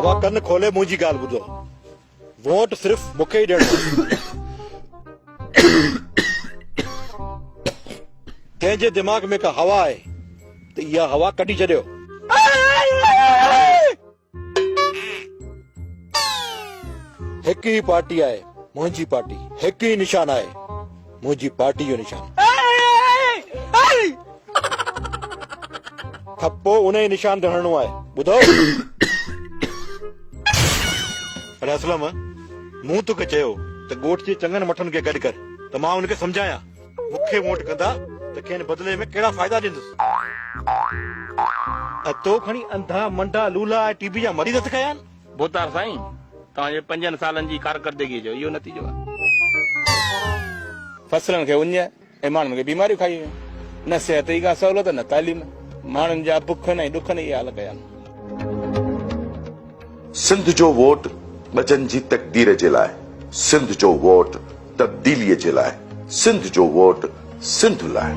बाबा कन खोले मुंहिंजी ॻाल्हि ॿुधो। वोट सिर्फ़ मूंखे ई ॾियणो। कंहिंजे दिमाग़ में का हवा आहे त इहा हवा कढी छॾियो। हिकु ई पार्टी आहे, मुंहिंजी पार्टी। हिकु ई निशान आहे, मुंहिंजी पार्टी जो निशान। थप्पो उन ई निशान ते हणणो आहे, ॿुधो? अरे असलम, मूं तोखे चयो त ॻोठ जे चङनि मठनि खे गॾु कर, त मां हुनखे सम्झायां मूंखे वोट कंदा त खेनि बदिले में कहिड़ा फ़ाइदा ॾींदुसि। तो खणी अंधा मंडा लूला ऐं टीबी जा मरीज़ त कया आहिनि। बोतार साईं, तव्हांजे 5 सालनि जी कारकर्दगी जो इहो नतीजो आहे। फसलनि खे उञ ऐं माण्हुनि खे बीमारियूं खाई वियूं। न सिहत जी का सहूलियत, न तालीम। माण्हुनि जा बुखनि ऐं ॾुखनि इहा हाल कया। सिंध जो वोट बचनि जी तकदीर जे लाइ, सिंध जो वोट तब्दीलीअ जे लाइ, सिंध जो वोट सिंध लाइ।